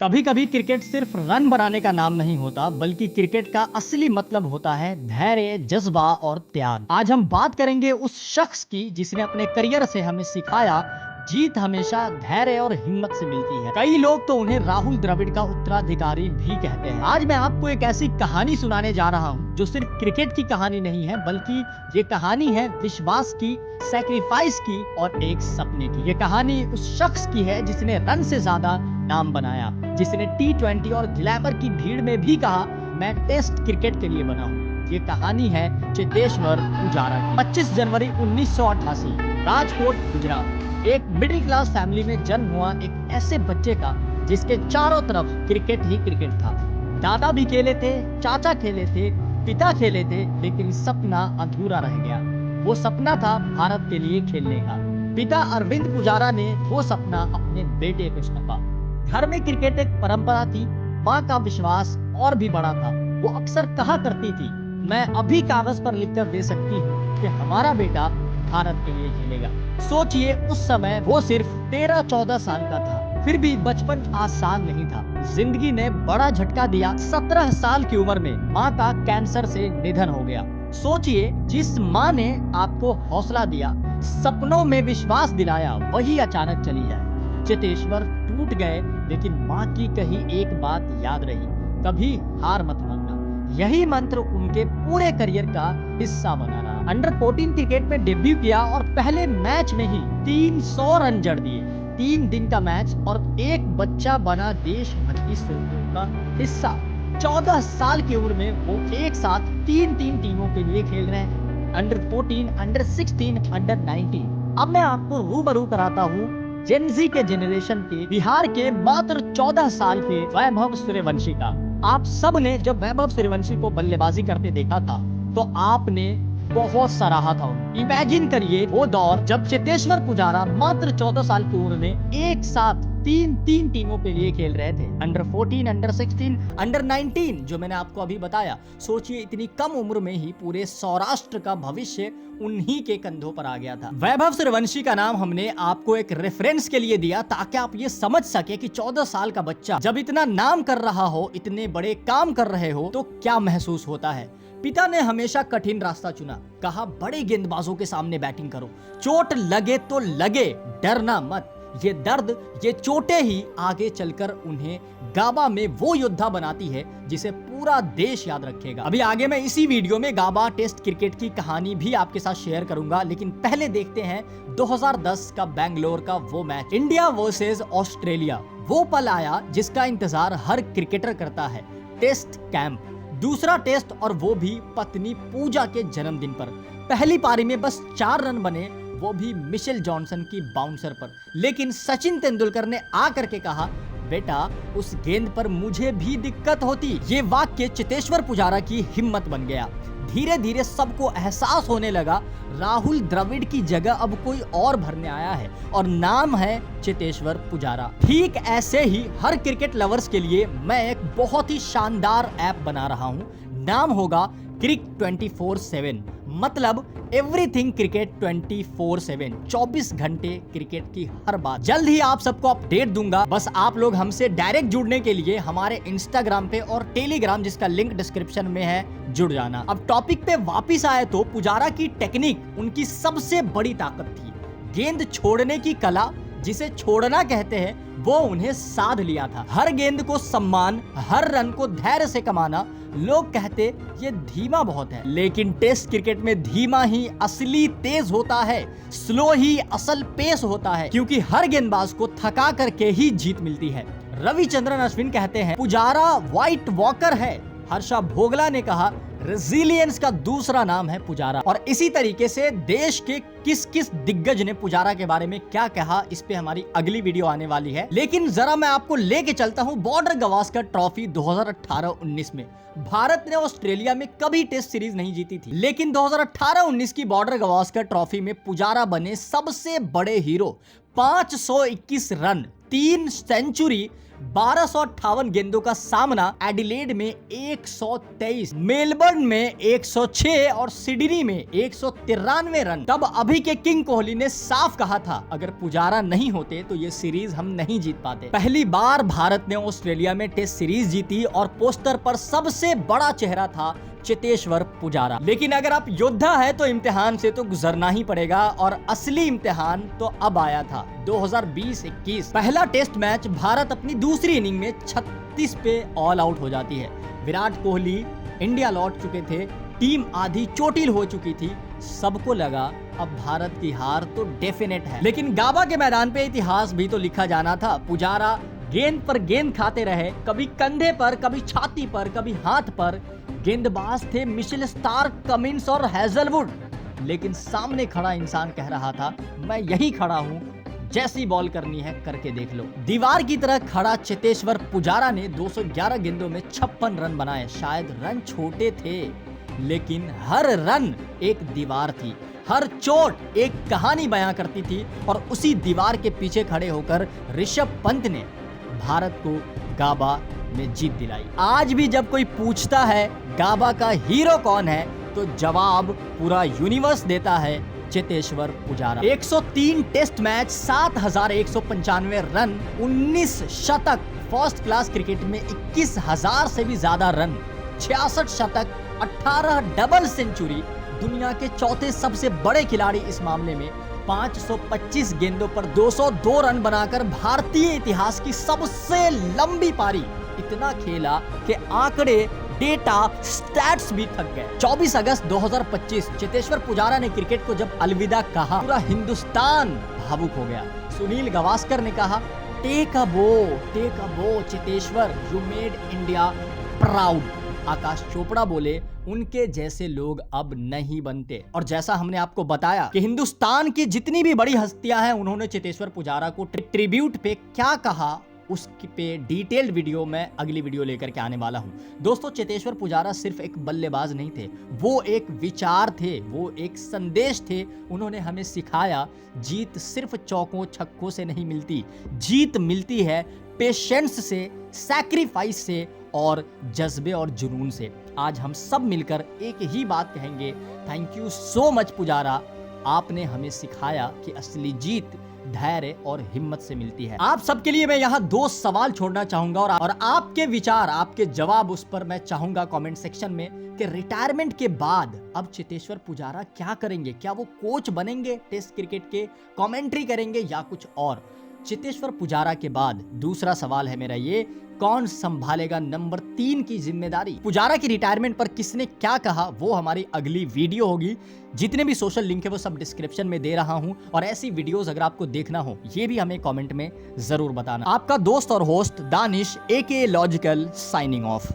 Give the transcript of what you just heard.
कभी कभी क्रिकेट सिर्फ रन बनाने का नाम नहीं होता, बल्कि क्रिकेट का असली मतलब होता है धैर्य, जज्बा और त्याग। आज हम बात करेंगे उस शख्स की जिसने अपने करियर से हमें सिखाया जीत हमेशा धैर्य और हिम्मत से मिलती है। कई लोग तो उन्हें राहुल द्रविड़ का उत्तराधिकारी भी कहते हैं। आज मैं आपको एक ऐसी कहानी सुनाने जा रहा हूँ जो सिर्फ क्रिकेट की कहानी नहीं है, बल्कि ये कहानी है विश्वास की, सैक्रिफाइस की और एक सपने की। ये कहानी उस शख्स की है जिसने रन से ज्यादा नाम बनाया, जिसने T20 और ग्लैमर की भीड़ में भी कहा मैं टेस्ट क्रिकेट के लिए बना हूँ। ये कहानी है चेतेश्वर पुजारा की। 25 जनवरी 1988 राजकोट, गुजरात। एक मिडिल क्लास फैमिली में जन्म हुआ एक ऐसे बच्चे का जिसके चारों तरफ क्रिकेट ही क्रिकेट था। दादा भी खेले थे, चाचा खेले थे, पिता खेले थे, लेकिन सपना अधूरा रह गया। वो सपना था भारत के लिए खेलने का। पिता अरविंद पुजारा ने वो सपना अपने बेटे को सौंपा। घर में क्रिकेट एक परंपरा थी। माँ का विश्वास और भी बड़ा था। वो अक्सर कहा करती थी, मैं अभी कागज पर लिखकर दे सकती हूँ कि हमारा बेटा भारत के लिए खेलेगा। सोचिए, उस समय वो सिर्फ 13-14 साल का था, फिर भी बचपन आसान नहीं था। जिंदगी ने बड़ा झटका दिया। 17 साल की उम्र में माँ का कैंसर से निधन हो गया। सोचिए, जिस माँ ने आपको हौसला दिया, सपनों में विश्वास दिलाया, वही अचानक चली जाए। चेतेश्वर टूट गए, लेकिन माँ की कही एक बात याद रही, कभी हार मत मानना। यही मंत्र उनके पूरे करियर का हिस्सा बना रहा। अंडर 14 क्रिकेट में डेब्यू किया और पहले मैच में ही 300 रन जड़ दिए। 3 दिन का मैच और एक बच्चा बना देश भर की सुर्खियों का हिस्सा। 14 साल की उम्र में वो एक साथ 3 टीमों के लिए खेल रहे हैं, अंडर 14, अंडर 16, अंडर 19। अब मैं आपको रूबरू कराता हूँ जेनजी के जेनरेशन के, बिहार के मात्र 14 साल के वैभव सूर्यवंशी का। आप सब ने जब वैभव सूर्यवंशी को बल्लेबाजी करते देखा था तो आपने बहुत सराहा था। इमेजिन करिए वो दौर जब चेतेश्वर पुजारा मात्र 14 साल की उम्र में एक साथ 3 टीमों के लिए खेल रहे थे, अंडर 14, अंडर 16, अंडर 19, जो मैंने आपको अभी बताया। सोचिए, इतनी कम उम्र में ही पूरे सौराष्ट्र का भविष्य उन्हीं के कंधों पर आ गया था। वैभव सूर्यवंशी का नाम हमने आपको एक रेफरेंस के लिए दिया ताकि आप ये समझ सके कि 14 साल का बच्चा जब इतना नाम कर रहा हो, इतने बड़े काम कर रहे हो, तो क्या महसूस होता है। पिता ने हमेशा कठिन रास्ता चुना। कहा, बड़े गेंदबाजों के सामने बैटिंग करो, चोट लगे तो लगे, डरना मत। ये दर्द, ये चोटें ही आगे चलकर उन्हें गाबा में वो योद्धा बनाती है जिसे पूरा देश याद रखेगा। अभी आगे मैं इसी वीडियो में गाबा टेस्ट क्रिकेट की कहानी भी आपके साथ शेयर करूंगा, लेकिन पहले देखते हैं 2010 का बेंगलोर का वो मैच, इंडिया वर्सेस ऑस्ट्रेलिया। वो पल आया जिसका इंतजार हर क्रिकेटर करता है, टेस्ट कैंप। दूसरा टेस्ट, और वो भी पत्नी पूजा के जन्मदिन पर। पहली पारी में बस 4 रन बने, वो भी मिशेल जॉनसन की बाउंसर पर। लेकिन सचिन तेंदुलकर ने आकर के कहा, बेटा उस गेंद पर मुझे भी दिक्कत होती। ये वाक्य चेतेश्वर पुजारा की हिम्मत बन गया। धीरे धीरे सबको एहसास होने लगा, राहुल द्रविड़ की जगह अब कोई और भरने आया है, और नाम है चेतेश्वर पुजारा। ठीक ऐसे ही हर क्रिकेट लवर्स के लिए मैं एक बहुत ही शानदार ऐप बना रहा हूँ। नाम होगा क्रिक 24/7, मतलब एवरीथिंग क्रिकेट 24/7, 24 घंटे क्रिकेट की हर बात। जल्द ही आप सबको अपडेट दूंगा। बस आप लोग हमसे डायरेक्ट जुड़ने के लिए हमारे इंस्टाग्राम पे और टेलीग्राम, जिसका लिंक डिस्क्रिप्शन में है, जुड़ जाना। अब टॉपिक पे वापिस आए तो पुजारा की टेक्निक उनकी सबसे बड़ी ताकत थी। गेंद छोड़ने की कला, जिसे छोड़ना कहते हैं, वो उन्हें साध लिया था। हर गेंद को सम्मान, हर रन को धैर्य से कमाना। लोग कहते ये धीमा बहुत है, लेकिन टेस्ट क्रिकेट में धीमा ही असली तेज होता है, स्लो ही असल पेस होता है, क्योंकि हर गेंदबाज को थका करके ही जीत मिलती है। रविचंद्रन अश्विन कहते हैं पुजारा व्हाइट वॉकर है। हर्षा भोगला ने कहा रेजिलियंस का दूसरा नाम है पुजारा। और इसी तरीके से देश के किस किस दिग्गज ने पुजारा के बारे में क्या कहा, इस पे हमारी अगली वीडियो आने वाली है। लेकिन जरा मैं आपको लेके चलता हूं बॉर्डर गवास्कर ट्रॉफी 2018-19 में। भारत ने ऑस्ट्रेलिया में कभी टेस्ट सीरीज नहीं जीती थी, लेकिन 2018-19 की बॉर्डर गवास्कर ट्रॉफी में पुजारा बने सबसे बड़े हीरो। 521 रन, 3 सेंचुरी, 1258 गेंदों का सामना एडिलेड में 123, मेलबर्न में 106 और सिडनी में 193 रन। तब अभी के किंग कोहली ने साफ कहा था, अगर पुजारा नहीं होते तो ये सीरीज हम नहीं जीत पाते। पहली बार भारत ने ऑस्ट्रेलिया में टेस्ट सीरीज जीती और पोस्टर पर सबसे बड़ा चेहरा था चेतेश्वर पुजारा। लेकिन अगर आप योद्धा है तो इम्तिहान से तो गुजरना ही पड़ेगा, और असली इम्तिहान तो अब आया था। 2020-21 पहला टेस्ट मैच भारत अपनी दूसरी इनिंग में 36 पे ऑल आउट हो जाती है। विराट कोहली इंडिया लौट चुके थे, टीम आधी चोटिल हो चुकी थी, सबको लगा अब भारत की हार तो डेफिनेट है। लेकिन गाबा के मैदान पे इतिहास भी तो लिखा जाना था। पुजारा गेंद पर गेंद खाते रहे, कभी कंधे पर, कभी छाती पर, कभी हाथ पर। गेंदबाज थे मिशेल स्टार्क, कमिंस और हैजलवुड, लेकिन सामने खड़ा इंसान कह रहा था, मैं यही खड़ा हूं, जैसी बॉल करनी है करके देख लो। दीवार की तरह खड़ा चेतेश्वर पुजारा ने 211 गेंदों में 56 रन बनाए। शायद रन छोटे थे, लेकिन हर रन एक दीवार थी, हर चोट एक कहानी बयां करती थी। और उसी दीवार के पीछे खड़े होकर ऋषभ पंत ने भारत को गाबा में जीत दिलाई। आज भी जब कोई पूछता है गाबा का हीरो कौन है, तो जवाब पूरा यूनिवर्स देता है, Cheteshwar Pujara. 103 test match, 7195 run, 19 शतक, फर्स्ट क्लास क्रिकेट में 21,000 से भी ज्यादा रन, 66 शतक, 18 डबल सेंचुरी। दुनिया के चौथे सबसे बड़े खिलाड़ी इस मामले में 525 गेंदों पर 202 रन बनाकर भारतीय इतिहास की सबसे लंबी पारी। इतना खेला कि आंकड़े, डेटा, स्टैट्स भी थक गए। 24 अगस्त 2025 चेतेश्वर पुजारा ने क्रिकेट को जब अलविदा कहा, पूरा हिंदुस्तान भावुक हो गया। सुनील गावस्कर ने कहा, take a bow Cheteshwar, you made India proud. Aakash Chopra बोले, उनके जैसे लोग अब नहीं बनते। और जैसा हमने आपको बताया कि हिंदुस्तान की जितनी भी बड़ी हस्तियां हैं, उन्होंने चेतेश्वर पुजारा को ट्रिब्यूट पे क्या कहा, उसकी पे डिटेल्ड वीडियो मैं अगली वीडियो लेकर के आने वाला हूं। दोस्तों, चेतेश्वर पुजारा सिर्फ एक बल्लेबाज नहीं थे, वो एक विचार थे, वो एक संदेश थे। उन्होंने हमें सिखाया, जीत सिर्फ चौकों छक्कों से नहीं मिलती, जीत मिलती है पेशेंस से, सैक्रिफाइस से और जज्बे और जुनून से। आज हम सब मिलकर एक ही बात कहेंगे, thank you so much Pujara, आपने हमें सिखाया कि असली जीत धैर्य और हिम्मत से मिलती है। आप सबके लिए मैं यहाँ 2 सवाल छोड़ना चाहूंगा, और आपके विचार, आपके जवाब उस पर मैं चाहूंगा कमेंट सेक्शन में, कि रिटायरमेंट के बाद अब चेतेश्वर पुजारा क्या करेंगे? क्या वो कोच बनेंगे टेस्ट क्रिकेट के, कमेंट्री करेंगे, या कुछ और? चेतेश्वर पुजारा के बाद दूसरा सवाल है मेरा ये, कौन संभालेगा नंबर 3 की जिम्मेदारी? पुजारा की रिटायरमेंट पर किसने क्या कहा, वो हमारी अगली वीडियो होगी। जितने भी सोशल लिंक है वो सब डिस्क्रिप्शन में दे रहा हूं, और ऐसी वीडियोस अगर आपको देखना हो, ये भी हमें कमेंट में जरूर बताना। आपका दोस्त और host Danish, AKA logical, signing off.